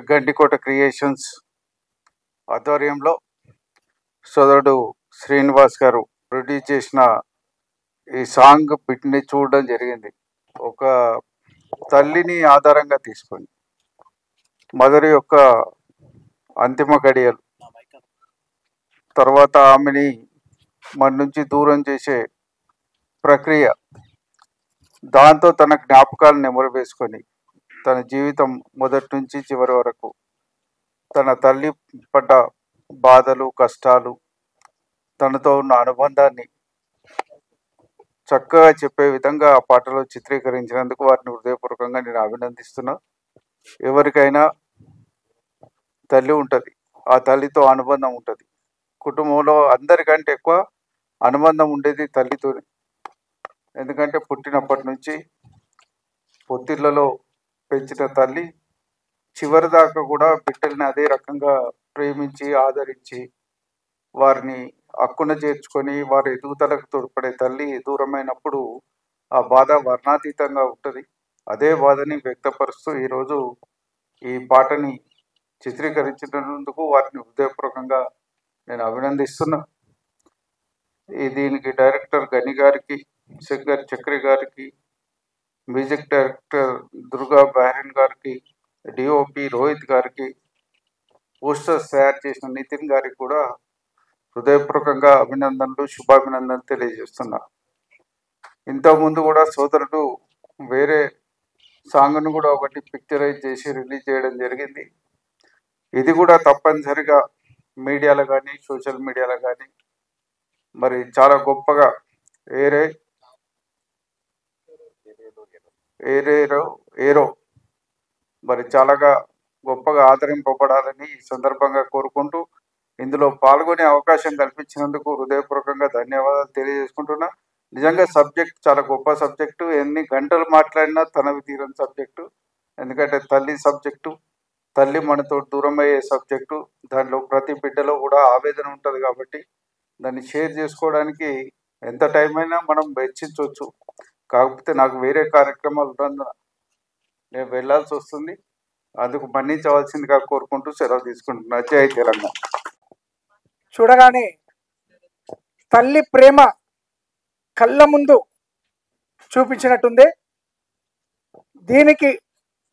Gandikota creations ఆధ్వర్యంలో సోదరుడు శ్రీనివాస్ గారు ప్రొడ్యూస్ చేసిన ఈ సాంగ్ బిట్ని చూడడం జరిగింది. ఒక తల్లిని ఆధారంగా తీసుకొని మదర్ యొక్క అంతిమ గడియలు, తర్వాత ఆమెని మన నుంచి దూరం చేసే ప్రక్రియ, దాంతో తన జ్ఞాపకాలను నెమరు వేసుకొని తన జీవితం మొదటి నుంచి చివరి వరకు తన తల్లి పడ్డ బాధలు, కష్టాలు, తనతో ఉన్న అనుబంధాన్ని చక్కగా చెప్పే విధంగా ఆ పాటలో చిత్రీకరించినందుకు వారిని హృదయపూర్వకంగా నేను అభినందిస్తున్నా. ఎవరికైనా తల్లి ఉంటుంది, ఆ తల్లితో అనుబంధం ఉంటుంది. కుటుంబంలో అందరికంటే ఎక్కువ అనుబంధం ఉండేది తల్లితోనే. ఎందుకంటే పుట్టినప్పటి నుంచి పొత్తిళ్లలో పెంచిన తల్లి చివరి దాకా కూడా బిడ్డల్ని అదే రకంగా ప్రేమించి ఆదరించి వారిని హక్కున చేర్చుకొని వారి ఎదుగుదలకు తోడ్పడే తల్లి దూరమైనప్పుడు ఆ బాధ వర్ణాతీతంగా ఉంటుంది. అదే బాధని వ్యక్తపరుస్తూ ఈరోజు ఈ పాటని చిత్రీకరించినందుకు వారిని హృదయపూర్వకంగా నేను అభినందిస్తున్నా. దీనికి డైరెక్టర్ గని గారికి, శంకర్ చక్రి గారికి, మ్యూజిక్ డైరెక్టర్ దుర్గా బహ్రెన్ గారికి, డిఓపి రోహిత్ గారికి, పోస్టర్స్ తయారు చేసిన నితిన్ గారికి కూడా హృదయపూర్వకంగా అభినందనలు, శుభాభినందనలు తెలియజేస్తున్నా. ఇంతకుముందు కూడా సోదరుడు వేరే సాంగ్ను కూడా ఒకటి పిక్చరైజ్ చేసి రిలీజ్ చేయడం జరిగింది. ఇది కూడా తప్పనిసరిగా మీడియాలో కానీ సోషల్ మీడియాలో కానీ మరి చాలా గొప్పగా ఏరో మరి చాలాగా గొప్పగా ఆదరింపబడాలని ఈ సందర్భంగా కోరుకుంటూ ఇందులో పాల్గొనే అవకాశం కల్పించినందుకు హృదయపూర్వకంగా ధన్యవాదాలు తెలియజేసుకుంటున్నా. నిజంగా సబ్జెక్ట్ చాలా గొప్ప సబ్జెక్టు, ఎన్ని గంటలు మాట్లాడినా తనవి తీరని సబ్జెక్టు. ఎందుకంటే తల్లి సబ్జెక్టు, తల్లి మనతో దూరం అయ్యే సబ్జెక్టు, దానిలో ప్రతి బిడ్డలో కూడా ఆవేదన ఉంటుంది కాబట్టి దాన్ని షేర్ చేసుకోవడానికి ఎంత టైం అయినా మనం వెచ్చించవచ్చు. కాకపోతే నాకు వేరే కార్యక్రమాలు ఉన్నందున నేను వెళ్ళాల్సి వస్తుంది. అందుకు మన్నించవలసిందిగా కోరుకుంటూ సెలవు తీసుకుంటున్నా. జై తెలంగాణ. చూడగానే తల్లి ప్రేమ కళ్ళ ముందు చూపించినట్టుంది. దీనికి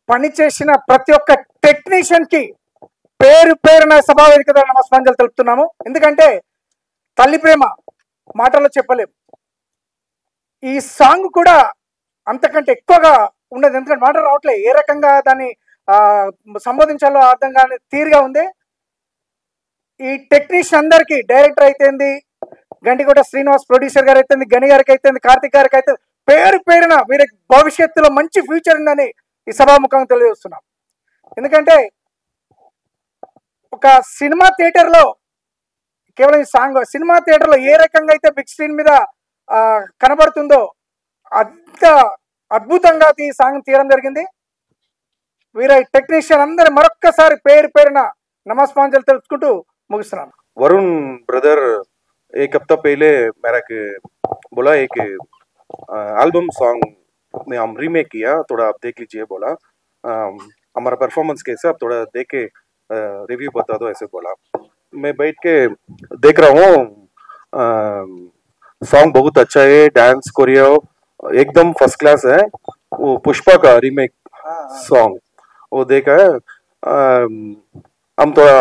పనిచేసిన ప్రతి ఒక్క టెక్నీషియన్కి పేరు పేరున సభావేదిక ద్వారా నమస్కారాలు తెలుపుతున్నాము. ఎందుకంటే తల్లి ప్రేమ మాటల్లో చెప్పలేము. ఈ సాంగ్ కూడా అంతకంటే ఎక్కువగా ఉండదు, ఎందుకంటే మాటలు రావట్లేదు. ఏ రకంగా దాన్ని సంబోధించాలో అర్థం కాని తీరుగా ఉంది. ఈ టెక్నీషియన్ అందరికీ, డైరెక్టర్ అయితేంది, గండికోట శ్రీనివాస్ ప్రొడ్యూసర్ గారు అయితేంది, గని గారికి అయితేంది, కార్తిక్ గారికి అయితే పేరు పేరున వీరికి భవిష్యత్తులో మంచి ఫ్యూచర్ ఉందని ఈ సభాముఖంగా తెలియజేస్తున్నాం. ఎందుకంటే ఒక సినిమా థియేటర్లో కేవలం ఈ సాంగ్ సినిమా థియేటర్లో ఏ రకంగా అయితే బిగ్ స్క్రీన్ మీద కనబడుతుందో అంత అద్భుతంగా ఈ సాంగ్ తీయడం జరిగింది. వీరి టెక్నీషియన్ అందరు మరొక్కసారి పేరు పేరున నమస్కారాలు తెలుసుకుంటూ मुगिస్తున్నాను. वरुण ब्रदर एक हफ्ता पहले मेरा बोला एक एल्बम सॉन्ग में हम रीमेक किया, थोड़ा आप देख लीजिए बोला, हमारा परफॉर्मेंस कैसा आप थोड़ा देख के रिव्यू बता दो ऐसे बोला. मैं बैठ के देख रहा हूँ, सॉन्ग बहुत अच्छा है, डांस कोरियो एकदम फर्स्ट क्लास है. वो पुष्पा का रीमेक सॉन्ग वो देखा है. हम थोड़ा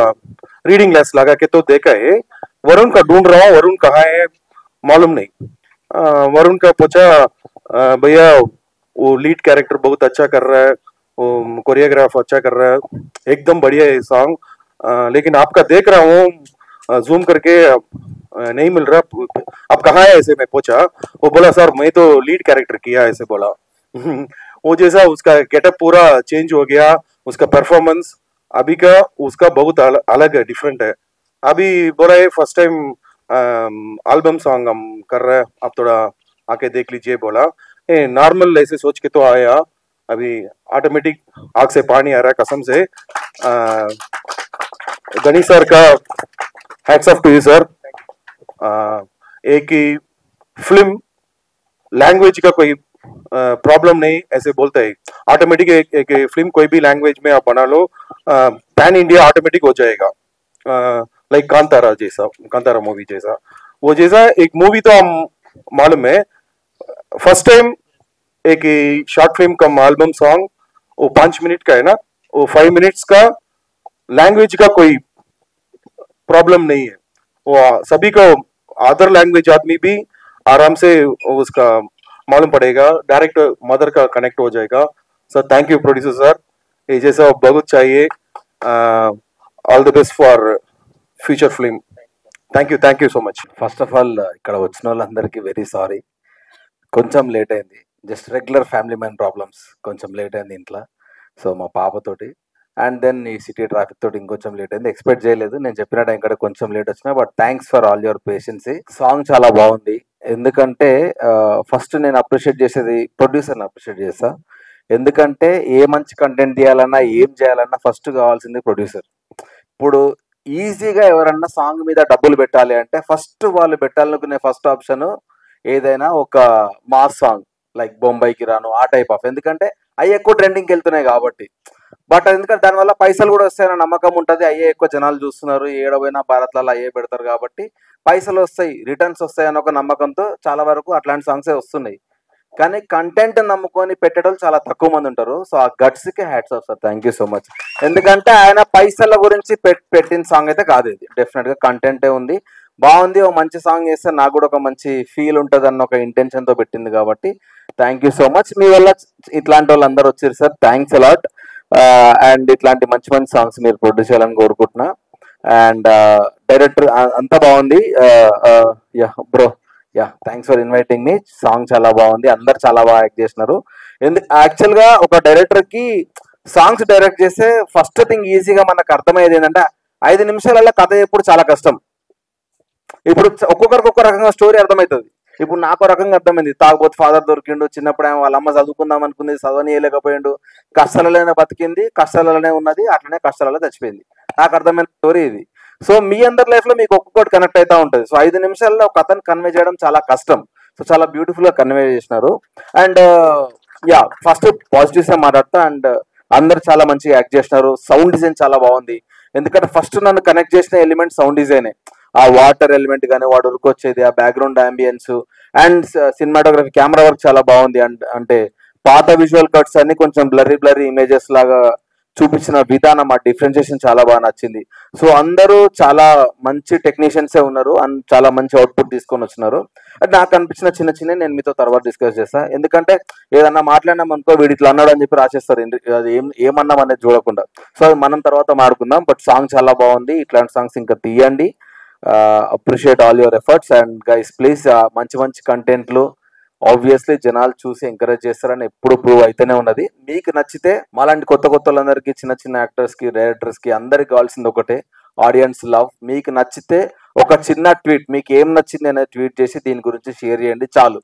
रीडिंग ग्लास लगा के तो देखा है. वरुण का ढूंढ रहा हूँ, वरुण कहाँ है मालूम नहीं. वरुण का पूछा, भैया वो लीड कैरेक्टर बहुत अच्छा कर रहा है, वो कोरियोग्राफ अच्छा कर रहा है, एकदम बढ़िया है सॉन्ग, लेकिन आपका देख रहा हूँ जूम करके नहीं मिल रहा, आप कहाँ है ऐसे मैं पूछा. वो बोला सर मैं तो लीड कैरेक्टर किया ऐसे बोला. वो जैसा उसका गेटअप पूरा चेंज हो गया, उसका परफॉर्मेंस अभी का उसका बहुत अलग है, डिफरेंट है. अभी बोला है फर्स्ट टाइम एल्बम सॉन्ग हम कर रहे हैं, आप थोड़ा आके देख लीजिए बोला. नॉर्मल ऐसे सोच के तो आया, अभी ऑटोमेटिक आग से पानी आ रहा है कसम से. गनी सर का hats off to you sir. एक ही फिल्म लैंग्वेज का कोई प्रॉब्लम नहीं ऐसे बोलता है, ऑटोमेटिक एक फिल्म कोई भी लैंग्वेज में आप बना लो, पैन इंडिया ऑटोमेटिक हो जाएगा, लाइक कांतारा जैसा, कांतारा मूवी जैसा, वो जैसा एक मूवी तो हम मालूम है। फर्स्ट टाइम एक शॉर्ट फिल्म का एल्बम सॉन्ग वो 5 मिनट का है ना, वो 5 मिनट्स का लैंग्वेज का कोई प्रॉब्लम नहीं है, वो सभी को अदर लैंग्वेज आदमी भी आराम से उसका मालूम पड़ेगा, डायरेक्ट मदर का कनेक्ट हो जाएगा। Sir thank you producer sir, ये जैसा बहुत चाहिए। All the best for future film. Thank you so much. First of all ఇక్కడ వచ్చిన వాళ్ళందరికీ వెరీ సారీ, కొంచెం లేట్ అయింది. Just regular family man problems, కొంచెం లేట్ అయింది ఇంట్లో. సో మా పాపతోటి అండ్ దెన్ ఈ సిటీ ట్రాఫిక్ తోటి ఇంకొంచెం లేట్ అయింది. ఎక్స్పెక్ట్ చేయలేదు, నేను చెప్పిన టైం కూడా కొంచెం లేట్ వచ్చినా. But thanks for all your patience. Song చాలా బాగుంది. ఎందుకంటే ఫస్ట్ నేను అప్రిషియేట్ చేసేది ప్రొడ్యూసర్ని అప్రిషియేట్ చేస్తా. ఎందుకంటే ఏ మంచి కంటెంట్ తీయాలన్నా ఏం చేయాలన్నా ఫస్ట్ కావాల్సింది ప్రొడ్యూసర్. ఇప్పుడు ఈజీగా ఎవరన్నా సాంగ్ మీద డబ్బులు పెట్టాలి అంటే ఫస్ట్ వాళ్ళు పెట్టాలనుకునే ఫస్ట్ ఆప్షన్ ఏదైనా ఒక మాస్ సాంగ్ లైక్ బొంబాయికి రాను ఆ టైప్ ఆఫ్, ఎందుకంటే అవి ఎక్కువ ట్రెండింగ్కి వెళ్తున్నాయి కాబట్టి. బట్ ఎందుకంటే దానివల్ల పైసలు కూడా వస్తాయన్న నమ్మకం ఉంటుంది, అయ్యే ఎక్కువ జనాలు చూస్తున్నారు, ఏడవైనా భారత్లలో అయ్యే పెడతారు కాబట్టి పైసలు వస్తాయి, రిటర్న్స్ వస్తాయి అన్న ఒక నమ్మకంతో చాలా వరకు అట్లాంటి సాంగ్సే వస్తున్నాయి. కానీ కంటెంట్ నమ్ముకొని పెట్టడం చాలా తక్కువ మంది ఉంటారు. సో ఆ గట్స్ కి hats off sir, thank you so much. ఎందుకంటే ఆయన పైసల గురించి పెట్టిన సాంగ్ అయితే కాదు ఇది, డెఫినెట్ గా కంటెంటే ఉంది, బాగుంది. ఓ మంచి సాంగ్ చేస్తే నాకు కూడా ఒక మంచి ఫీల్ ఉంటుంది అన్న ఒక ఇంటెన్షన్ తో పెట్టింది కాబట్టి థ్యాంక్ యూ సో మచ్. మీ వల్ల ఇట్లాంటి వాళ్ళు అందరూ వచ్చారు సార్, థ్యాంక్స్ అలాట్. అండ్ ఇట్లాంటి మంచి మంచి సాంగ్స్ మీరు ప్రొడ్యూస్ చేయాలని కోరుకుంటున్నా. అండ్ డైరెక్టర్ అంతా బాగుంది. Yeah bro, yeah thanks for inviting me. Song చాలా బాగుంది, అందరు చాలా బాగా యాక్ట్ చేసినారు. యాక్చువల్ గా ఒక డైరెక్టర్ కి సాంగ్స్ డైరెక్ట్ చేస్తే ఫస్ట్ థింగ్ ఈజీగా మనకు అర్థమయ్యేది ఏంటంటే 5 నిమిషాలలో కథ ఎప్పుడు చాలా కష్టం. ఇప్పుడు ఒక్కొక్కరికి ఒక్క రకంగా స్టోరీ అర్థమవుతుంది. ఇప్పుడు నాకు రకంగా అర్థమైంది, తాగబోతు ఫాదర్ దొరికిండు, చిన్నప్పుడు వాళ్ళ అమ్మ చదువుకుందాం అనుకుంది, చదవనీయలేకపోయిండు, కష్టాలలోనే బతికింది, కష్టాలలోనే ఉన్నది, అట్లనే కష్టాలలో చచ్చిపోయింది. నాకు అర్థమైన స్టోరీ ఇది. సో మీ అందరి లైఫ్ లో మీకు ఒక్కొక్కటి కనెక్ట్ అవుతా ఉంటుంది. సో 5 నిమిషాల్లో ఒక కథను కన్వే చేయడం చాలా కష్టం. సో చాలా బ్యూటిఫుల్ గా కన్వే చేసినారు. అండ్ యా ఫస్ట్ పాజిటివ్స్ మాట్లాడతా. అండ్ అందరు చాలా మంచిగా యాక్ట్ చేసినారు. సౌండ్ డిజైన్ చాలా బాగుంది. ఎందుకంటే ఫస్ట్ నన్ను కనెక్ట్ చేసిన ఎలిమెంట్ సౌండ్ డిజైనే. ఆ వాటర్ ఎలిమెంట్ కానీ వాడు ఉరికొచ్చేది, ఆ background ambience and cinematography, camera work చాలా బాగుంది. అంటే పాత విజువల్ కట్స్ అన్ని కొంచెం బ్లర్రీ ఇమేజెస్ లాగా చూపించిన విధానం, ఆ డిఫరెన్షియేషన్ చాలా బాగా నచ్చింది. సో అందరూ చాలా మంచి టెక్నీషియన్సే ఉన్నారు అండ్ చాలా మంచి అవుట్పుట్ తీసుకొని వచ్చినారు. అది నాకు అనిపించిన చిన్న నేను మీతో తర్వాత డిస్కస్ చేస్తా. ఎందుకంటే ఏదన్నా మాట్లాడినాం అనుకో, వీడి ఇట్లా అన్నాడు అని చెప్పి రాసేస్తారు, అది ఏమన్నాం అనేది చూడకుండా. సో అది మనం తర్వాత మాడుకుందాం. బట్ సాంగ్ చాలా బాగుంది, ఇట్లాంటి సాంగ్స్ ఇంకా తీయండి. Appreciate all your efforts. And guys please మంచి కంటెంట్లు ఆబ్వియస్లీ జనాలు చూసి ఎంకరేజ్ చేస్తారని ఎప్పుడు ప్రూవ్ అయితేనే ఉన్నది. మీకు నచ్చితే మాలాంటి కొత్త వాళ్ళందరికీ, చిన్న యాక్టర్స్ కి, డైరెక్టర్స్ కి అందరికి కావాల్సింది ఒకటే, ఆడియన్స్ లవ్. మీకు నచ్చితే ఒక చిన్న ట్వీట్, మీకు ఏం నచ్చింది అనేది ట్వీట్ చేసి దీని గురించి షేర్ చేయండి చాలు.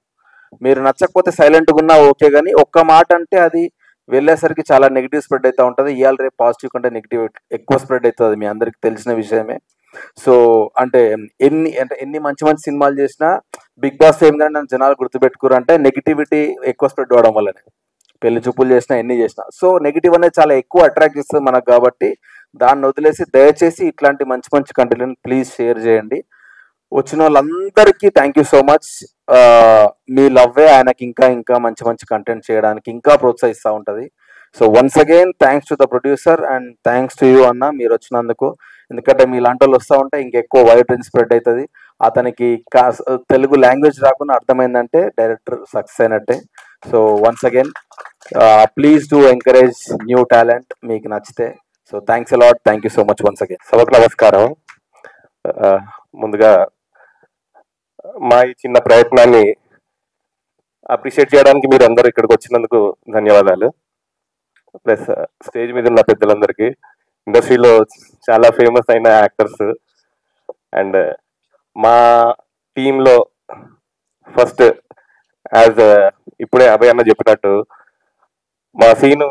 మీరు నచ్చకపోతే సైలెంట్గా ఉన్నా ఓకే, కానీ ఒక్క మాట అంటే అది వెళ్ళేసరికి చాలా నెగిటివ్ స్ప్రెడ్ అవుతూ ఉంటుంది. ఇవాళ రేపు పాజిటివ్ కంటే నెగిటివ్ ఎక్కువ స్ప్రెడ్ అవుతుంది, మీ అందరికి తెలిసిన విషయమే. సో అంటే ఎన్ని మంచి సినిమాలు చేసినా బిగ్ బాస్ ఫేమ్ కానీ నన్ను జనాలు గుర్తుపెట్టుకోరు అంటే నెగిటివిటీ ఎక్కువ స్ప్రెడ్ అవ్వడం వల్లనే. పెళ్లి చూపులు చేసినా ఎన్ని చేసినా సో నెగిటివ్ అనేది చాలా ఎక్కువ అట్రాక్ట్ చేస్తుంది మనకు. కాబట్టి దాన్ని వదిలేసి దయచేసి ఇట్లాంటి మంచి కంటెంట్ ప్లీజ్ షేర్ చేయండి. వచ్చిన వాళ్ళందరికీ థ్యాంక్ యూ సో మచ్. మీ లవ్వే ఆయనకి ఇంకా మంచి కంటెంట్ చేయడానికి ఇంకా ప్రోత్సహిస్తూ ఉంటుంది. So once again thanks to the producer and thanks to you అన్న, మీరు వచ్చినందుకు. ఎందుకంటే మీ లాంటి వాళ్ళు వస్తూ ఉంటే ఇంకెక్కువ వైడ్ రేంజ్ స్ప్రెడ్ అవుతుంది. అతనికి తెలుగు లాంగ్వేజ్ రాకుండా అర్థమైందంటే డైరెక్టర్ సక్సెస్ అయినట్టే. So once again please do encourage new talent మీకు నచ్చితే. So thanks a lot, thank you so much once again. సభకు నమస్కారం. ముందుగా మా ఈ చిన్న ప్రయత్నాన్ని అప్రిషియేట్ చేయడానికి మీరు అందరూ ఇక్కడికి వచ్చినందుకు ధన్యవాదాలు. ప్లస్ స్టేజ్ మీద ఉన్న పెద్దలందరికీ, ఇండస్ట్రీలో చాలా ఫేమస్ అయిన యాక్టర్స్ అండ్ మా టీంలో ఫస్ట్ యాజ్ ఇప్పుడే అభయ్ అన్న చెప్పినట్టు మా సీన్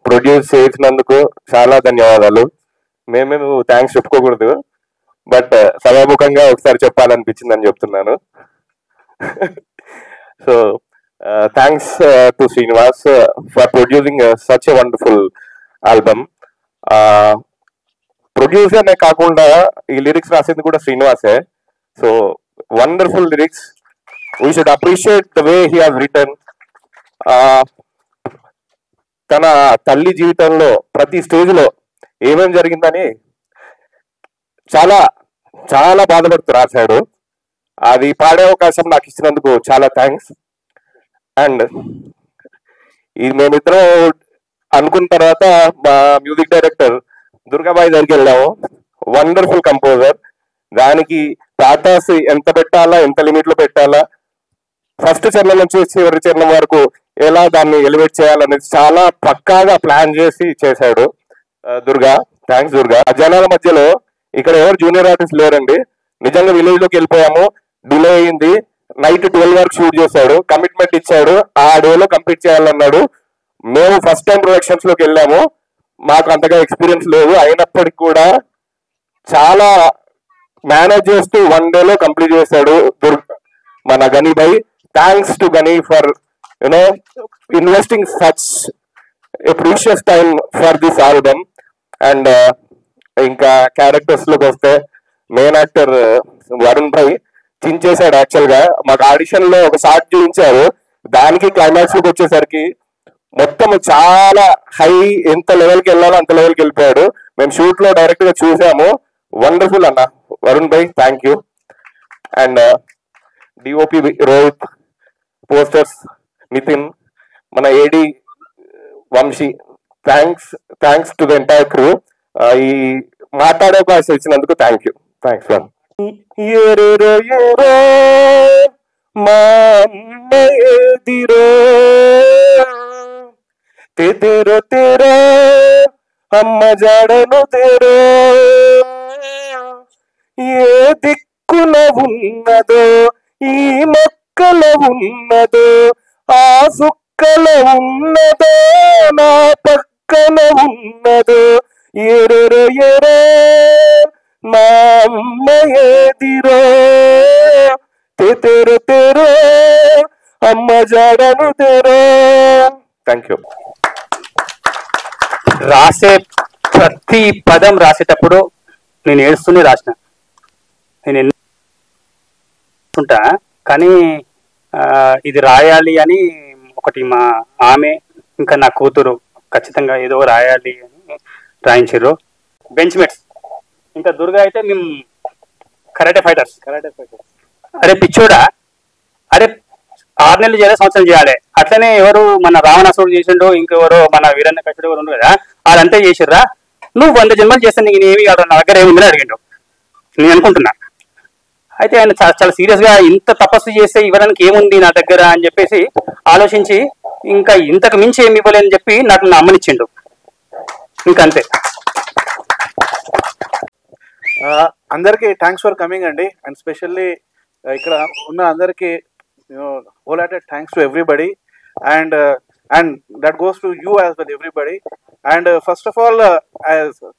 ప్రొడ్యూస్ చేసినందుకు చాలా ధన్యవాదాలు. మేము థ్యాంక్స్ చెప్పుకోకూడదు, బట్ సభాముఖంగా ఒకసారి చెప్పాలనిపించిందని చెప్తున్నాను. So thanks to Srinivas for producing such a wonderful album. ప్రొడ్యూసర్నే కాకుండా ఈ లిరిక్స్ రాసింది కూడా శ్రీనివాసే. So wonderful lyrics, we should appreciate the way he has return. తన తల్లి జీవితంలో ప్రతి స్టేజ్ లో ఏమేమి జరిగిందని చాలా చాలా బాధపడుతూ రాశాడు. అది పాడే అవకాశం నాకు ఇచ్చినందుకు చాలా థ్యాంక్స్. అండ్ ఇది మేమిద్దరం అనుకున్న తర్వాత మా మ్యూజిక్ డైరెక్టర్ దుర్గాబాయి దగ్గరికి వెళ్ళాము. Wonderful composer. దానికి టాటాస్ ఎంత పెట్టాలా, ఎంత లిమిట్ లో పెట్టాలా, ఫస్ట్ చరణం నుంచి చివరి చరణం వరకు ఎలా దాన్ని ఎలివేట్ చేయాలనేది చాలా పక్కాగా ప్లాన్ చేసి చేశాడు దుర్గా. థ్యాంక్స్ దుర్గా. ఆ జనాల మధ్యలో ఇక్కడ ఎవరు జూనియర్ ఆర్టిస్ట్ లేరండి. నిజంగా విలేజ్ లోకి వెళ్ళిపోయాము, డిలే అయింది, నైట్ 12 వరకు షూట్ చేశాడు, కమిట్మెంట్ ఇచ్చాడు, ఆ డేలో కంప్లీట్ చేయాలన్నాడు. మేము ఫస్ట్ టైం ప్రొడక్షన్స్ లోకి వెళ్ళాము, మాకు అంతగా ఎక్స్పీరియన్స్ లేదు, అయినప్పటికీ కూడా చాలా మేనేజ్ చేస్తూ 1 డేలో కంప్లీట్ చేశాడు మన గని భాయ్. థ్యాంక్స్ టు గని for you know investing such a precious time for this album. And ఇంకా క్యారెక్టర్స్ లోకి వస్తే మెయిన్ యాక్టర్ వరుణ్ భాయ్ చించేశాడు. యాక్చువల్ గా మాకు ఆడిషన్ లో ఒక షార్ట్ చూపించారు, దానికి క్లైమాక్స్ లోకి వచ్చేసరికి మొత్తం చాలా హై, ఎంత లెవెల్కి వెళ్ళాలో అంత లెవెల్కి వెళ్ళిపోయాడు. మేము షూట్ లో డైరెక్ట్ గా చూసాము. వండర్ఫుల్ అన్న వరుణ్ భాయ్, thank you. And DOP Rohit, posters Nitin, మన AD Vamsi, thanks to the entire crew. ఈ మాట్లాడే అవకాశం ఇచ్చినందుకు థ్యాంక్ యూ. Thanks one. ఏరేరో ఏరో మా అమ్మేదిరో, తెరో తెరో అమ్మ జాడను తెరో, ఏ దిక్కున ఉన్నదో ఈ మొక్కల ఉన్నదో, ఆ సుక్కల ఉన్నదో నా పక్కన ఉన్నదో, ఎరో ఎరో మా అమ్మ ఏదిరో, తెరో తెరో అమ్మ జాడను తెరో. Thank you. రాసే ప్రతి పదం రాసేటప్పుడు నేను ఏడుస్తూనే రాసిన. నేను ఎన్నుకుంటా కానీ ఇది రాయాలి అని ఒకటి మా ఆమె ఇంకా నా కూతురు ఖచ్చితంగా ఏదో రాయాలి అని రాయించారు. బెంచ్ మేట్స్ ఇంకా దుర్గా అయితే మేము కరాటే ఫైటర్స్. అరే పిచ్చోడా, అరే 6 నెలలు చేయాలి, సంవత్సరం చేయాలి. అట్లనే ఎవరు మన రావణాసురుడు చేసిండో, ఇంకెవరో మన వీరన్న కట్టుడు ఎవరు ఉండరు కదా, వాళ్ళంతా చేసిర్రా, నువ్వు 100 జన్మలు చేస్తే నీకు ఏమి కాదు, నా దగ్గర ఏముందని అడిగిండు. నేను అనుకుంటున్నా. అయితే ఆయన చాలా సీరియస్ గా ఇంత తపస్సు చేస్తే ఇవ్వడానికి ఏముంది నా దగ్గర అని చెప్పేసి ఆలోచించి ఇంకా ఇంతకు మించి ఏమి ఇవ్వలేని చెప్పి నాకు నా అమ్మనిచ్చిండు. ఇంకంతే. అందరికీ థ్యాంక్స్ ఫర్ కమింగ్ అండి. అండ్ స్పెషల్లీ ఇక్కడ ఉన్న అందరికీ wholehearted thanks to everybody, and that goes to you as well, everybody. And first of all,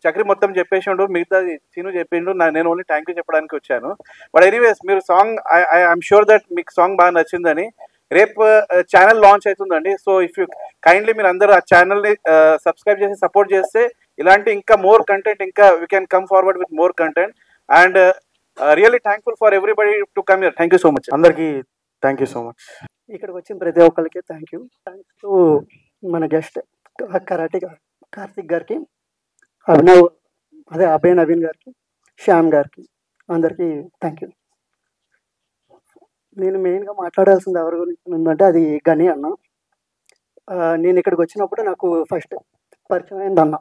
Chakri మొత్తం చెప్పేసిండు, మిగతా సీను చెప్పిండు, నేను ఓన్లీ థ్యాంక్ యూ చెప్పడానికి వచ్చాను. బట్ ఎనీవేస్ మీరు సాంగ్ ఐఎమ్ షూర్ దట్ మీకు సాంగ్ బాగా నచ్చిందని. రేపు ఛానల్ లాంచ్ అవుతుందండి. సో ఇఫ్ యూ కైండ్లీ మీరు అందరూ ఆ ఛానల్ని సబ్స్క్రైబ్ చేసి సపోర్ట్ చేస్తే ఇలాంటి ఇంకా మోర్ కంటెంట్, ఇంకా we can come forward with more content. And really thankful for everybody to come here. Thank you so much అందరికీ. Thank you so much. ఇక్కడికి వచ్చిన ప్రతి ఒక్కరికి థ్యాంక్ యూ. థ్యాంక్స్ టు మన గెస్ట్ కరాటే కార్తిక్ గారికి, అభయ్ నవీన్ గారికి, శ్యామ్ గారికి, అందరికీ థ్యాంక్ యూ. నేను మెయిన్గా మాట్లాడాల్సింది ఎవరి గురించి ఉందంటే అది గని అన్న. నేను ఇక్కడికి వచ్చినప్పుడు నాకు ఫస్ట్ పరిచయం అయింది అన్న.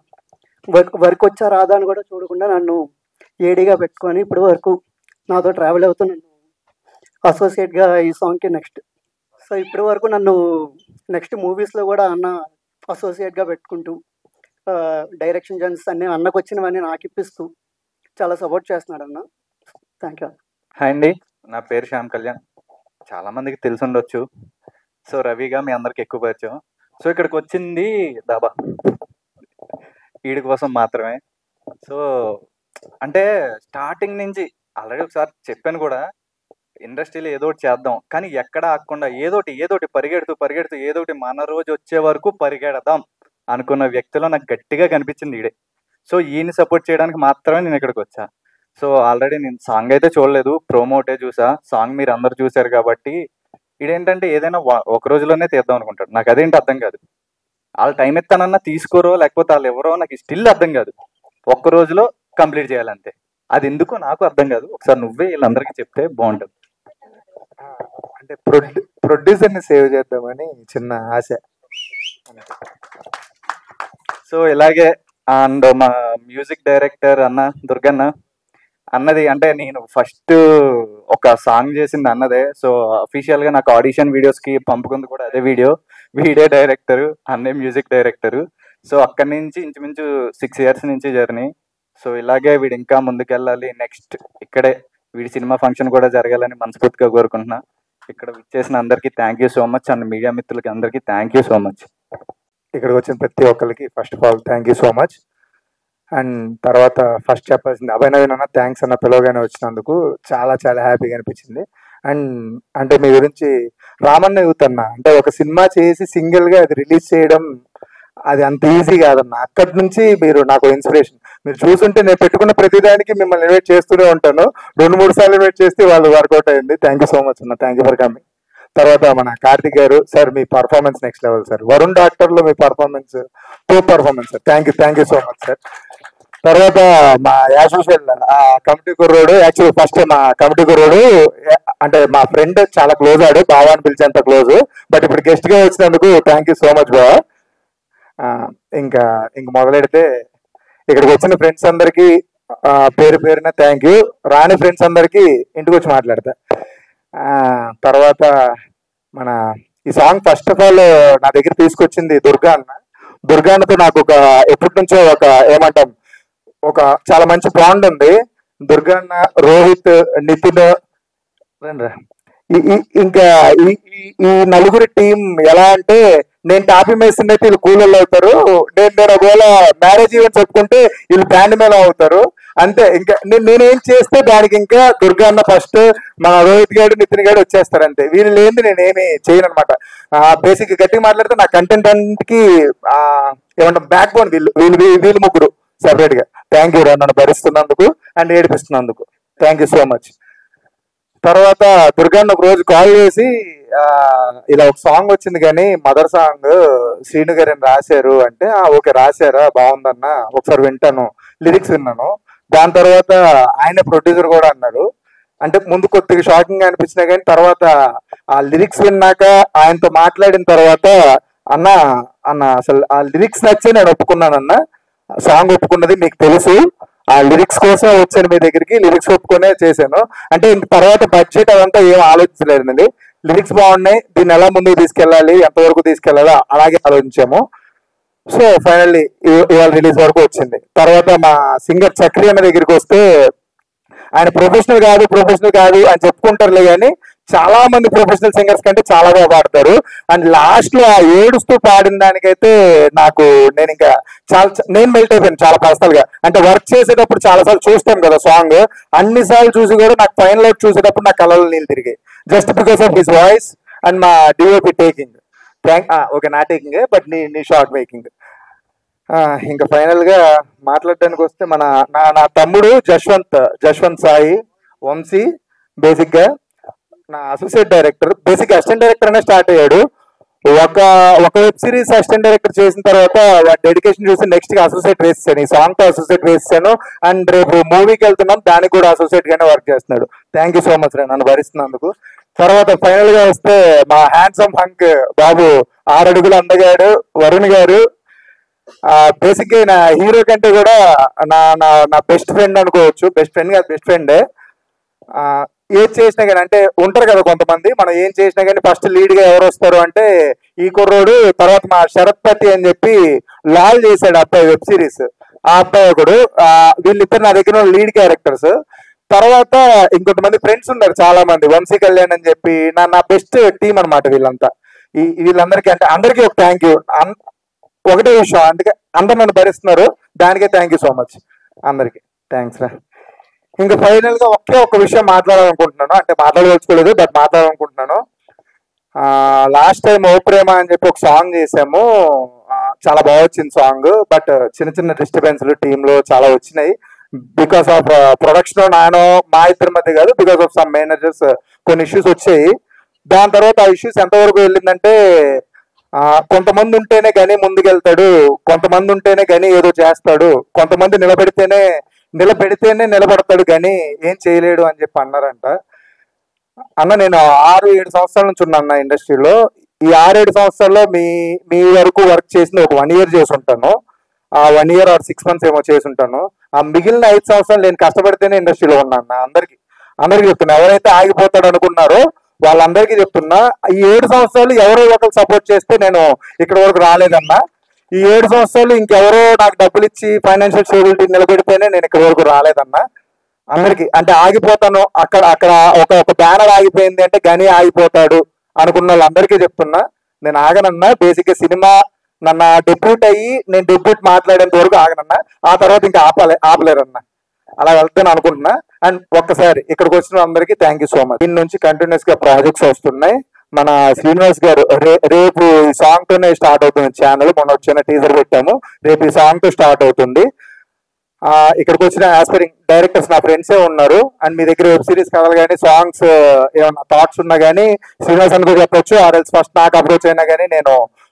వర్క్ వచ్చా రాదా అని కూడా చూడకుండా నన్ను ఏడీగా పెట్టుకొని ఇప్పటి వరకు నాతో ట్రావెల్ అవుతూ నన్ను అసోసియేట్గా ఈ సాంగ్కి నెక్స్ట్. సో ఇప్పటి వరకు నన్ను నెక్స్ట్ మూవీస్లో కూడా అన్న అసోసియేట్గా పెట్టుకుంటూ డైరెక్షన్ జన్స్ అన్నీ అన్నకు వచ్చినవన్నీ నాకు ఇప్పిస్తూ చాలా సపోర్ట్ చేస్తున్నాడు అన్న. Thank you. హాయ్ అండి, నా పేరు శ్యామ్ కళ్యాణ్. చాలా మందికి తెలిసి ఉండొచ్చు. సో రవిగా మీ అందరికి ఎక్కువ పరిచయం. సో ఇక్కడికి వచ్చింది దాబా వీడి కోసం మాత్రమే. సో అంటే స్టార్టింగ్ నుంచి ఆల్రెడీ ఒకసారి చెప్పాను కూడా, ఇండస్ట్రీలో ఏదో ఒకటి చేద్దాం, కానీ ఎక్కడ ఆగకుండా ఏదోటి పరిగెడుతూ ఏదోటి మన రోజు వచ్చే వరకు పరిగెడదాం అనుకున్న వ్యక్తిలో నాకు గట్టిగా కనిపించింది ఈడే. సో ఈయన్ని సపోర్ట్ చేయడానికి మాత్రమే నేను ఇక్కడికి వచ్చా. సో ఆల్రెడీ నేను సాంగ్ అయితే చూడలేదు, ప్రోమోటే చూసా. సాంగ్ మీరు అందరు చూశారు కాబట్టి ఇదేంటంటే ఏదైనా ఒక రోజులోనే తీద్దాం అనుకుంటాడు. నాకు అదేంటి అర్థం కాదు. వాళ్ళు టైం ఎత్తానన్నా తీసుకోరో లేకపోతే వాళ్ళు ఎవరో నాకు స్టిల్ అర్థం కాదు. ఒక్క రోజులో కంప్లీట్ చేయాలంతే. అది ఎందుకో నాకు అర్థం కాదు. ఒకసారి నువ్వే వీళ్ళందరికీ చెప్తే బాగుంటుంది. అంటే ప్రొడ్యూసర్ని సేవ్ చేద్దామని చిన్న ఆశ. సో ఇలాగే అండ్ మా మ్యూజిక్ డైరెక్టర్ అన్న దుర్గన్న అన్నది అంటే నేను ఫస్ట్ ఒక సాంగ్ చేసింది అన్నదే. సో అఫీషియల్ గా నాకు ఆడిషన్ వీడియోస్ కి పంపుకుంది కూడా అదే వీడే డైరెక్టర్, అన్నే మ్యూజిక్ డైరెక్టర్. సో అక్కడి నుంచి ఇంచుమించు 6 years నుంచి జర్నీ. సో ఇలాగే వీడు ఇంకా ముందుకెళ్ళాలి. నెక్స్ట్ ఇక్కడే వీడి సినిమా ఫంక్షన్ కూడా జరగాలని మనస్ఫూర్తిగా కోరుకుంటున్నా. ఇక్కడ విచ్చేసిన అందరికీ thank you so much and media మిత్రులకి అందరికీ థ్యాంక్ యూ సో మచ్. ఇక్కడికి వచ్చిన ప్రతి ఒక్కరికి first of all thank you so much. And తర్వాత ఫస్ట్ చెప్పాల్సింది అభయ్ నవీన్ అన్న, థ్యాంక్స్ అన్న, పిలవగానే వచ్చినందుకు చాలా చాలా హ్యాపీగా అనిపించింది. అండ్ అంటే మీ గురించి రామన్న యూత్ అన్న, అంటే ఒక సినిమా చేసి సింగిల్గా అది రిలీజ్ చేయడం అది అంత ఈజీ కాదన్న. అక్కడి నుంచి మీరు నాకు ఇన్స్పిరేషన్. మీరు చూసుంటే నేను పెట్టుకున్న ప్రతిదానికి మిమ్మల్ని ఇన్వైట్ చేస్తూనే ఉంటాను. 2-3 సార్లు ఇన్వైట్ చేస్తే వాళ్ళు వర్కౌట్ అయింది. థ్యాంక్ యూ సో మచ్ అన్న, థ్యాంక్ యూ ఫర్ కమింగ్. తర్వాత మన కార్తిక్ గారు సార్, మీ performance next level sir. Varun Doctor లో మీ performance too performance sir. Thank you so much sir. తర్వాత మా యాసోషియల్ కమిటీ కుర్రోడు, యాక్చువల్ ఫస్ట్ మా కమిటీ కుర్రోడు అంటే మా ఫ్రెండ్, చాలా క్లోజ్ ఆడు, బావా అని పిలిచేంత క్లోజ్. బట్ ఇప్పుడు గెస్ట్ గా వచ్చినందుకు థ్యాంక్ యూ సో మచ్ బావా. ఇంకా మొదలెడితే ఇక్కడికి వచ్చిన ఫ్రెండ్స్ అందరికి పేరు పేరున థ్యాంక్ యూ. రాని ఫ్రెండ్స్ అందరికి ఇంటికి వచ్చి మాట్లాడతా. తర్వాత మన ఈ సాంగ్ ఫస్ట్ ఆఫ్ ఆల్ నా దగ్గర తీసుకొచ్చింది దుర్గా అన్నతో నాకు ఒక ఎప్పటి నుంచో ఒక ఏమంటాం ఒక చాలా మంచి బాండ్ ఉంది. దుర్గా అన్న, రోహిత్, నితిన్, ఇంకా ఈ నలుగురి టీం ఎలా అంటే నేను టాపీ మేసినట్టు వీళ్ళు కూలర్లు అవుతారు, నేను ఒకవేళ మ్యారేజ్ ఈవెంట్స్ చెప్పుకుంటే వీళ్ళు బ్యాండ్ మేళ అవుతారు అంతే. ఇంకా నేనేం చేస్తే దానికి ఇంకా దుర్గా అన్న ఫస్ట్, మన రోహిత్ గారు, నితిన్ గారు వచ్చేస్తారు అంతే. వీళ్ళు లేని నేనేమి చేయను అనమాట. బేసిక్ గట్టిగా మాట్లాడితే నా కంటెంట్ అన్నిటికీ ఏమంటాం బ్యాక్ బోన్ వీళ్ళు ముగ్గురు సెపరేట్ గా. థ్యాంక్ యూ నన్ను భరిస్తున్నందుకు అండ్ ఏడిపిస్తున్నందుకు థ్యాంక్ యూ సో మచ్. తర్వాత దుర్గాన్ని ఒక రోజు కాల్ చేసి ఇలా ఒక సాంగ్ వచ్చింది కానీ మదర్ సాంగ్ శ్రీను గారు రాశారు అంటే, ఓకే రాశారా, బాగుందన్న, ఒకసారి వింటాను, లిరిక్స్ విన్నాను. దాని తర్వాత ఆయన ప్రొడ్యూసర్ కూడా అన్నారు. అంటే ముందు కొద్దిగా షాకింగ్ గా అనిపించినా కానీ తర్వాత ఆ లిరిక్స్ విన్నాక ఆయనతో మాట్లాడిన తర్వాత అన్న అసలు ఆ లిరిక్స్ నచ్చే నేను ఒప్పుకున్నానన్న. సాంగ్ ఒప్పుకున్నది మీకు తెలుసు, ఆ లిరిక్స్ కోసం వచ్చాను మీ దగ్గరికి, లిరిక్స్ ఒప్పుకునే చేశాను. అంటే ఇంక తర్వాత బడ్జెట్ అదంతా ఏం ఆలోచించలేదండి. లిరిక్స్ బాగున్నాయి, దీన్ని ఎలా ముందుకు తీసుకెళ్ళాలి, ఎంతవరకు తీసుకెళ్ళాలో అలాగే ఆలోచించాము. సో ఫైనల్లీ ఇవాళ రిలీజ్ వరకు వచ్చింది. తర్వాత మా సింగర్ చక్రి అన్న దగ్గరికి వస్తే ఆయన ప్రొఫెషనల్ కాదు అని చెప్పుకుంటారులే కానీ చాలా మంది ప్రొఫెషనల్ సింగర్స్ కంటే చాలా బాగా పాడతారు. అండ్ లాస్ట్ లో ఆ ఏడుస్తూ పాడిన దానికైతే నేను మెల్ట్ అయిపోయాను చాలా పర్సనల్ గా. అంటే వర్క్ చేసేటప్పుడు చాలా సార్లు చూస్తాను కదా సాంగ్, అన్ని సార్లు చూసి కూడా నాకు ఫైనల్ అవుట్ చూసేటప్పుడు నా కళ్ళలో నీళ్ళు తిరిగాయి, just because of his voice and మా డిఓపి టేకింగ్. ఓకే నా టేకింగ్ బట్ నీ షార్ట్ మేకింగ్. ఇంకా ఫైనల్ గా మాట్లాడడానికి వస్తే నా తమ్ముడు జశ్వంత్ సాయి వంశీ బేసిక్ గా నా associate director, basic assistant director అనే స్టార్ట్ అయ్యాడు. ఒక వెబ్ సిరీస్ అసిస్టెంట్ డైరెక్టర్ చేసిన తర్వాత వాటి డెడికేషన్ చూసి నెక్స్ట్ గా అసోసియేట్ వేసాను, ఈ సాంగ్ తో అసోసియేట్ వేసాను. అండ్ రేపు మూవీకి వెళ్తున్నాం, దానికి కూడా అసోసియేట్ గానే వర్క్ చేస్తున్నాడు. థ్యాంక్ యూ సో మచ్ రా నన్ను భరిస్తున్నందుకు. తర్వాత ఫైనల్ గా వస్తే మా హ్యాండ్సమ్ హంక్ బాబు 6 అడుగులు అందగాడు వరుణ్ గారు. బేసిక్ గా నా హీరో కంటే కూడా నా బెస్ట్ ఫ్రెండ్ అనుకోవచ్చు. బెస్ట్ ఫ్రెండ్ కాదు, బెస్ట్ ఫ్రెండే. ఏది చేసినా కానీ అంటే ఉంటారు కదా కొంతమంది, మనం ఏం చేసినా కానీ ఫస్ట్ లీడ్ గా ఎవరు వస్తారు అంటే ఈ కుర్రోడు. తర్వాత మా శరత్ పతి అని చెప్పి లాల్ చేశాడు అబ్బాయి వెబ్ సిరీస్, ఆ అబ్బాయి ఒకడు. వీళ్ళిద్దరు నా దగ్గర లీడ్ క్యారెక్టర్స్. తర్వాత ఇంకొంతమంది ఫ్రెండ్స్ ఉన్నారు చాలా మంది, వంశీ కళ్యాణ్ అని చెప్పి నా బెస్ట్ టీం అనమాట వీళ్ళంతా. వీళ్ళందరికీ అంటే అందరికీ ఒక థ్యాంక్ యూ. ఒకటే విషయం, అందుకే అందరు నన్ను భరిస్తున్నారు, దానికే థ్యాంక్ యూ సో మచ్ అందరికి. థ్యాంక్స్ రా. ఇంకా ఫైనల్ గా ఒక విషయం మాట్లాడాలనుకుంటున్నాను, అంటే మాట్లాడవచ్చుకోలేదు బట్ మాట్లాడాలనుకుంటున్నాను. లాస్ట్ టైం ఓ ప్రేమ అని చెప్పి ఒక సాంగ్ చేసాము. చాలా బాగా వచ్చింది సాంగ్. బట్ చిన్న చిన్న డిస్టర్బెన్స్లు టీంలో చాలా వచ్చినాయి. బికాస్ ఆఫ్ ప్రొడక్షన్ మా ఇద్దరి మధ్య కాదు, బికాస్ ఆఫ్ సమ్ మేనేజర్స్ కొన్ని ఇష్యూస్ వచ్చాయి. దాని తర్వాత ఆ ఇష్యూస్ ఎంతవరకు వెళ్ళిందంటే, కొంతమంది ఉంటేనే గని ముందుకెళ్తాడు, కొంతమంది ఉంటేనే గని ఏదో చేస్తాడు, కొంతమంది నిలబెడితేనే నిలబడతాడు గని ఏం చేయలేడు అని చెప్పి అన్నారంట. అన్న నేను 6-7 సంవత్సరాల నుంచి ఉన్నా ఇండస్ట్రీలో. ఈ 6-7 సంవత్సరాల్లో మీ వరకు వర్క్ చేసింది ఒక 1 ఇయర్ చేసి ఉంటాను. ఆ 1 ఇయర్ ఆర్ 6 months ఏమో చేసి ఉంటాను. ఆ మిగిలిన 5 సంవత్సరాలు నేను కష్టపడితేనే ఇండస్ట్రీలో ఉన్నాను. అందరికి చెప్తున్నా, ఎవరైతే ఆగిపోతాడు అనుకున్నారో వాళ్ళందరికీ చెప్తున్నా, ఈ 7 సంవత్సరాలు ఎవరో ఒకరు సపోర్ట్ చేస్తే నేను ఇక్కడ వరకు రాలేదన్నా. ఈ 7 సంవత్సరాలు ఇంకెవరో నాకు డబ్బులు ఇచ్చి ఫైనాన్షియల్ స్టేబిలిటీ నిలబెడితేనే నేను ఇక్కడ వరకు రాలేదన్నా. అందరికి అంటే ఆగిపోతాను, అక్కడ ఒక బ్యానర్ ఆగిపోయింది అంటే గని ఆగిపోతాడు అనుకున్న వాళ్ళందరికీ చెప్తున్నా, నేను ఆగనన్నా. బేసిక్గా సినిమా నన్ను డెబ్యూట్ అయ్యి నేను డెబ్యూట్ మాట్లాడేంత వరకు ఆగనన్నా. ఆ తర్వాత ఇంకా ఆపలేరన్నా. అలా వెళ్తాను అనుకుంటున్నా. అండ్ ఒక్కసారి ఇక్కడికి వచ్చిన అందరికీ థ్యాంక్ యూ సో మచ్. దీని నుంచి కంటిన్యూస్ గా ప్రాజెక్ట్స్ వస్తున్నాయి. మన శ్రీనివాస్ గారు రేపు ఈ సాంగ్ తోనే స్టార్ట్ అవుతుంది ఛానల్. మొన్న వచ్చిన టీజర్ పెట్టాము, రేపు ఈ సాంగ్ తో స్టార్ట్ అవుతుంది. ఇక్కడికి వచ్చిన ఆస్పైరింగ్ డైరెక్టర్స్ నా ఫ్రెండ్సే ఉన్నారు. అండ్ మీ దగ్గర వెబ్ సిరీస్ కథలు కానీ సాంగ్స్ ఏమన్నా థాట్స్ ఉన్నా కానీ శ్రీనివాస్ అని కూడా చెప్పొచ్చు, ఆర్ఎల్స్ ఫస్ట్ నాకు అప్రోచ్ అయినా కానీ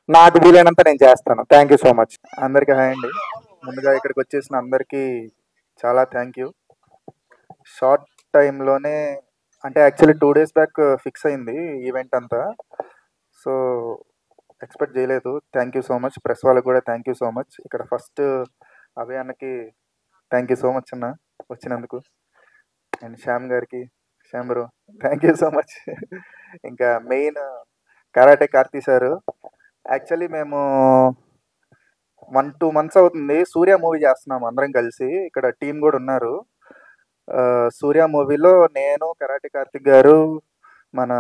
నాకు వీలైనంత నేను చేస్తాను. Thank you so much. అందరికీ హాయ్ అండి. ముందుగా ఇక్కడికి వచ్చేసిన అందరికీ చాలా థ్యాంక్ యూ. షార్ట్ టైంలోనే అంటే యాక్చువల్లీ 2 days బ్యాక్ ఫిక్స్ అయింది ఈవెంట్ అంతా. సో ఎక్స్పెక్ట్ చేయలేదు. Thank you so much. Press వాళ్ళకి కూడా థ్యాంక్ యూ సో మచ్. ఇక్కడ ఫస్ట్ అభయ్ అన్నకి థ్యాంక్ యూ సో మచ్ అన్న వచ్చినందుకు. అండ్ శ్యామ్ గారికి, Shyam bro thank you so much. ఇంకా main karate Karthi sir. Actually మేము 1-2 months అవుతుంది సూర్య మూవీ చేస్తున్నాము అందరం కలిసి. ఇక్కడ టీం కూడా ఉన్నారు. సూర్య మూవీలో నేను, కరాటే కార్తిక్ గారు, మన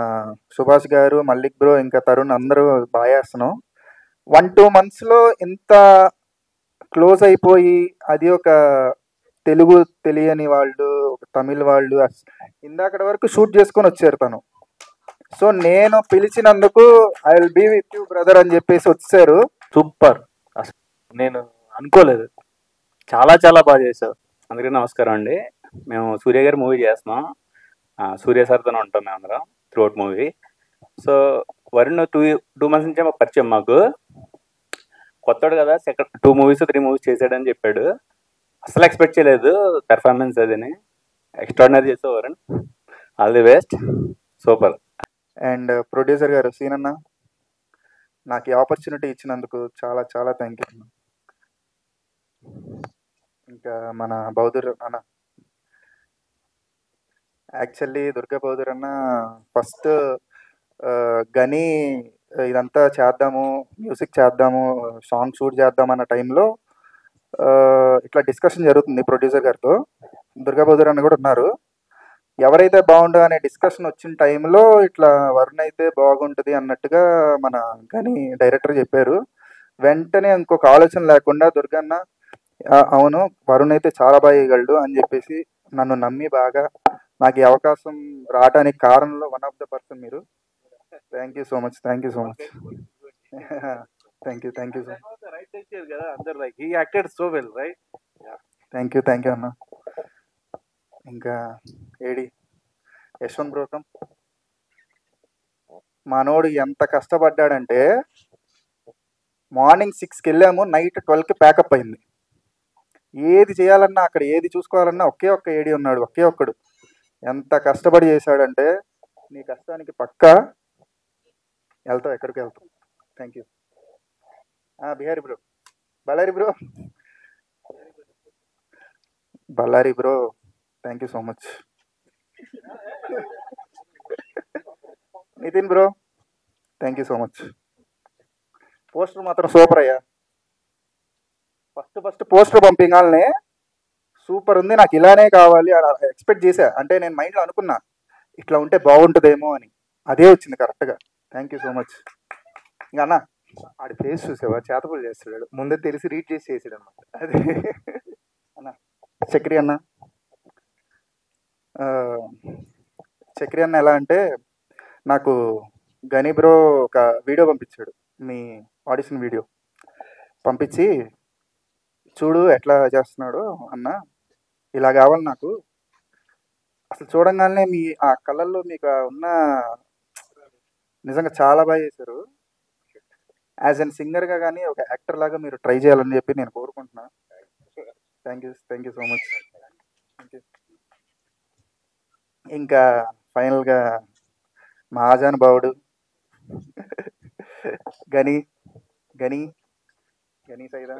సుభాష్ గారు, మల్లిక్ బ్రో, ఇంకా తరుణ్ అందరూ బాగా చేస్తున్నాం. 1-2 monthsలో ఇంత క్లోజ్ అయిపోయి, అది ఒక తెలుగు తెలియని వాళ్ళు, ఒక తమిళ్ వాళ్ళు ఇందాకటి వరకు షూట్ చేసుకొని వచ్చారు తను. సో నేను పిలిచినందుకు I will be with you brother అని చెప్పేసి వచ్చారు. సూపర్. అసలు నేను అనుకోలేదు, చాలా చాలా బాగా చేశారు. అందరికీ నమస్కారం అండి. మేము సూర్య గారి మూవీ చేస్తున్నాం. సూర్య సార్తోనే ఉంటాం మేము అందరం throughout movie. So Varun 2 months నుంచే మాకు పరిచయం. మాకు కొత్తడు కదా, 2 movies 3 movies చేశాడని చెప్పాడు. అసలు ఎక్స్పెక్ట్ చేయలేదు పెర్ఫార్మెన్స్ అదిని. ఎక్స్ట్రాడినరీ చేసావు Varun, all the best, super. And producer గారు సీన్ అన్న, నాకు ఈ ఆపర్చునిటీ ఇచ్చినందుకు చాలా చాలా థ్యాంక్ యూ. ఇంకా మన బౌద్ధర్ అన్న, యాక్చువల్లీ దుర్గా బౌద్ధర్ అన్న ఫస్ట్ గని ఇదంతా చేద్దాము, మ్యూజిక్ చేద్దాము, సాంగ్ షూట్ చేద్దాం అన్న టైంలో ఇట్లా డిస్కషన్ జరుగుతుంది ప్రొడ్యూసర్ గారితో. దుర్గా బౌద్ధర్ అన్న కూడా ఉన్నారు. ఎవరైతే బాగుండు అనే డిస్కషన్ వచ్చిన టైంలో ఇట్లా వరుణ్ అయితే బాగుంటుంది అన్నట్టుగా మన గని డైరెక్టర్ చెప్పారు. వెంటనే ఇంకొక ఆలోచన లేకుండా దుర్గన్న అవును వరుణ్ అయితే చాలా బాగా వేయగలడు అని చెప్పేసి నన్ను నమ్మి బాగా నాకు ఈ అవకాశం రావడానికి కారణంలో వన్ ఆఫ్ ద పర్సన్ మీరు. Thank you so much. Thank you so much. Thank you thank you so much. Thank you అన్న. ఇంకా ఏడి యశ్వంత్ బ్రోకం మనోడు ఎంత కష్టపడ్డాడంటే మార్నింగ్ 6కి వెళ్ళాము, నైట్ 12కి ప్యాకప్ అయింది. ఏది చేయాలన్నా అక్కడ ఏది చూసుకోవాలన్నా ఒకే ఒక్క ఏడి ఉన్నాడు, ఒకే ఒక్కడు. ఎంత కష్టపడి చేశాడంటే నీ కష్టానికి పక్కా వెళ్తావు, ఎక్కడికి వెళ్తావు. Thank you. Bihari bro, Bellary bro thank you so much. Nithin bro thank you so much. Poster మాత్రం సూపర్ అయ్యా. ఫస్ట్ పోస్టర్ పంపింగానే సూపర్ ఉంది, నాకు ఇలానే కావాలి అని ఎక్స్పెక్ట్ చేశా. అంటే నేను మైండ్లో అనుకున్నా ఇట్లా ఉంటే బాగుంటుందేమో అని, అదే వచ్చింది కరెక్ట్గా. Thank you so much. ఇంకా అన్న ఆడి ఫేస్ చూసావా, చేతపూలు చేస్తాడు, ముందే తెలిసి రీడ్ చేసి చేసాడు అనమాట. అదే అన్న చక్రి అన్న, చక్రి అన్న ఎలా అంటే నాకు గని బ్రో ఒక వీడియో పంపించాడు, మీ ఆడిషన్ వీడియో. పంపించి చూడు ఎట్లా చేస్తున్నాడు అన్న, ఇలా కావాలి నాకు. అసలు చూడంగానే మీ ఆ కళ్ళల్లో మీకు ఉన్న నిజంగా చాలా బాగా చేశారు. యాజ్ అన్ సింగర్గా కానీ ఒక యాక్టర్ లాగా మీరు ట్రై చేయాలని చెప్పి నేను కోరుకుంటున్నాను. Thank you so much. ఇంకా ఫైనల్గా మా ఆజానుభావుడు గని గని గని సైదా.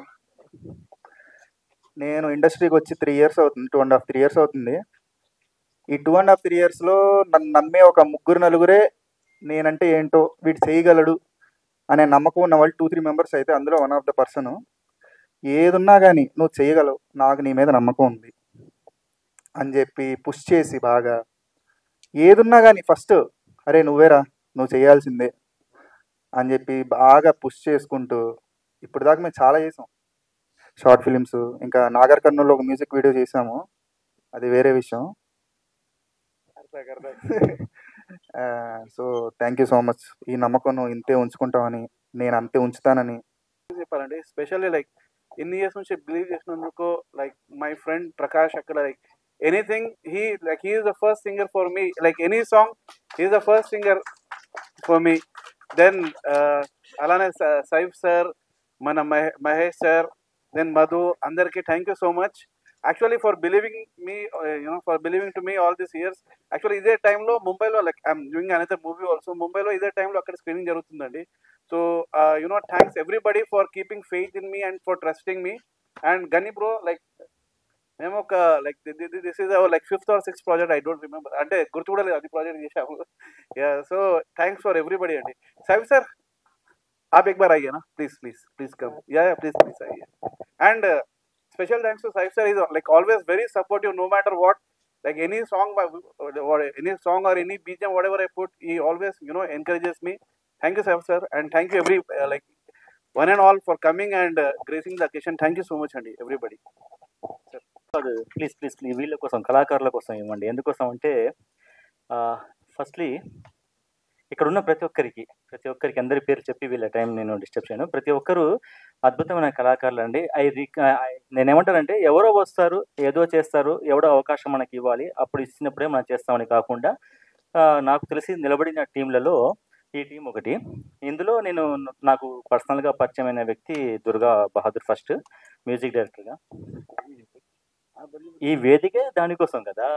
నేను ఇండస్ట్రీకి వచ్చి 3 years అవుతుంది, 2.5-3 years అవుతుంది. ఈ 2.5-3 yearsలో నన్ను నమ్మే ఒక 3-4 నేనంటే ఏంటో వీడు చేయగలడు అనే నమ్మకం ఉన్న వాళ్ళు 2-3 members అయితే అందులో వన్ ఆఫ్ ద పర్సన్. ఏదున్నా కానీ నువ్వు చేయగలవు, నాకు నీ మీద నమ్మకం ఉంది అని చెప్పి పుష్ చేసి బాగా ఏదున్నా కానీ ఫస్ట్ అరే నువ్వేరా, నువ్వు చేయాల్సిందే అని చెప్పి బాగా పుష్ చేసుకుంటూ ఇప్పుడు దాకా మేము చాలా చేసాం. షార్ట్ ఫిలిమ్స్, ఇంకా నాగర్ కర్నూలులో ఒక మ్యూజిక్ వీడియో చేసాము, అది వేరే విషయం. So thank you so much. ఈ నమ్మకం నువ్వు ఇంతే ఉంచుకుంటావని, నేను అంతే ఉంచుతానని చెప్పాలండి. స్పెషల్లీ లైక్ ఇన్ని ఇయర్స్ నుంచి బిలీవ్ చేసినందుకు లైక్ మై ఫ్రెండ్ ప్రకాష్ అక్కడ like anything he is the first singer for me, like any song he is the first singer for me. Then అలానే సైఫ్ సార్, మన మహేష్ సార్, దెన్ మధు, అందరికీ thank you so much actually for believing me, for believing to me all these years. Actually ఇదే టైంలో ముంబైలో like I'm doing another movie also, ముంబైలో ఇదే టైంలో అక్కడ స్క్రీనింగ్ జరుగుతుందండి. So thanks everybody for keeping faith in me and for trusting me. And గని bro like మేము ఒక like this is our like 5th or 6th project, I don't remember, అంటే గుర్తు కూడా లేదు అది ప్రాజెక్ట్ చేసాము. సో థ్యాంక్స్ ఫర్ ఎవ్రీబడి అండి. సైఫ్ సార్ आप एक बार आइए ना, प्लीज कम. या प्लीज आइए. And special thanks to Saif sir. He's like always very supportive no matter what, like any song or any BGM whatever I put, he always encourages me. Thank you Saif sir, and thank you every like one and all for coming and gracing the occasion. Thank you so much అండి everybody. Please వీళ్ళ కోసం, కళాకారుల కోసం ఇవ్వండి. ఎందుకోసం అంటే firstly ఇక్కడ ఉన్న ప్రతి ఒక్కరికి అందరి పేరు చెప్పి వీళ్ళ టైం నేను డిస్టర్బ్ చేయను. ప్రతి ఒక్కరు అద్భుతమైన కళాకారులు అండి. నేనేమంటానంటే ఎవరో వస్తారు, ఏదో చేస్తారు, ఎవడో అవకాశం మనకి ఇవ్వాలి, అప్పుడు ఇచ్చినప్పుడే మనం చేస్తామని కాకుండా నాకు తెలిసి నిలబడిన టీంలలో ఈ టీం ఒకటి. ఇందులో నాకు పర్సనల్గా పరిచయమైన వ్యక్తి దుర్గా బహదూర్, ఫస్ట్ మ్యూజిక్ డైరెక్టర్గా. ఈ వేదికే దానికోసం కదా,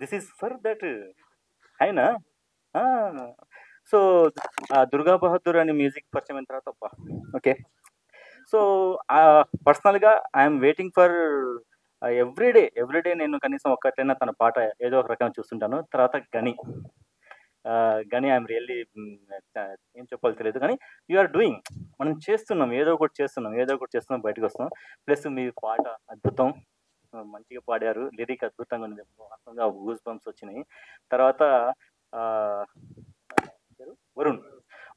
దిస్ ఈజ్ ఫర్ దట్ అయినా. సో దుర్గా బహదూర్ అని మ్యూజిక్ పరిచయం అయిన తర్వాత ఓకే. సో పర్సనల్గా ఐఎమ్ వెయిటింగ్ ఫర్ ఎవ్రీడే నేను కనీసం ఒక్కటైనా తన పాట ఏదో ఒక రకంగా చూస్తుంటాను. తర్వాత గని ఐఎమ్ రియల్లీ ఏం చెప్పాలో తెలియదు, కానీ యూఆర్ డూయింగ్, మనం చేస్తున్నాం, ఏదో ఒకటి చేస్తున్నాం, బయటకు వస్తున్నాం. ప్లస్ మీ పాట అద్భుతం, మంచిగా పాడారు, లిరిక్ అద్భుతంగా ఉంది, వాస్తవంగా గూస్ బంప్స్ వచ్చినాయి. తర్వాత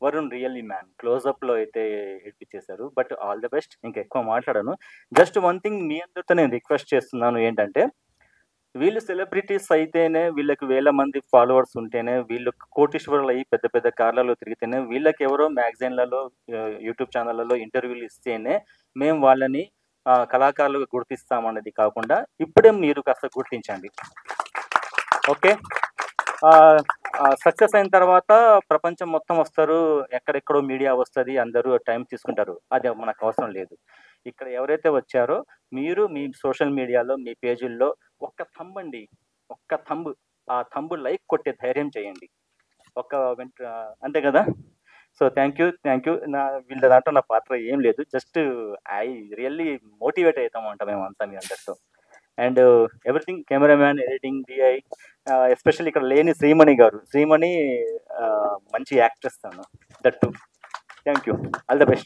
వరుణ్ రియల్లీ మ్యాన్, క్లోజప్లో అయితే ఏడ్పించేశారు. But all the best. ఇంకా ఎక్కువ మాట్లాడాను. జస్ట్ వన్ థింగ్ మీ అందరితో నేను రిక్వెస్ట్ చేస్తున్నాను ఏంటంటే, వీళ్ళు సెలబ్రిటీస్ అయితేనే, వీళ్ళకి 1000 మంది ఫాలోవర్స్ ఉంటేనే, వీళ్ళు కోటీశ్వరులు అయ్యి పెద్ద పెద్ద కార్లలో తిరిగితేనే, వీళ్ళకి ఎవరో మ్యాగజైన్లలో, యూట్యూబ్ ఛానళ్ళలో ఇంటర్వ్యూలు ఇస్తేనే మేము వాళ్ళని కళాకారులుగా గుర్తిస్తామన్నది కాకుండా ఇప్పుడే మీరు కాస్త గుర్తించండి. ఓకే, సక్సెస్ అయిన తర్వాత ప్రపంచం మొత్తం వస్తారు, ఎక్కడెక్కడో మీడియా వస్తుంది, అందరూ టైం తీసుకుంటారు. అది మనకు అవసరం లేదు. ఇక్కడ ఎవరైతే వచ్చారో మీరు మీ సోషల్ మీడియాలో, మీ పేజీల్లో ఒక్క థంబ్ ఆ థంబ్ లైక్ కొట్టే ధైర్యం చేయండి. అంతే కదా. So thank you. వీళ్ళ దాంట్లో నా పాత్ర ఏం లేదు, జస్ట్ ఐ రియల్లీ మోటివేట్ అవుతాం అంట మేమంతా మీ అందరితో. And everything, cameraman, editing, DI, especially ఇక్కడ లేని శ్రీమణి మంచి యాక్ట్రెస్ తను, that to. Thank you, all the best.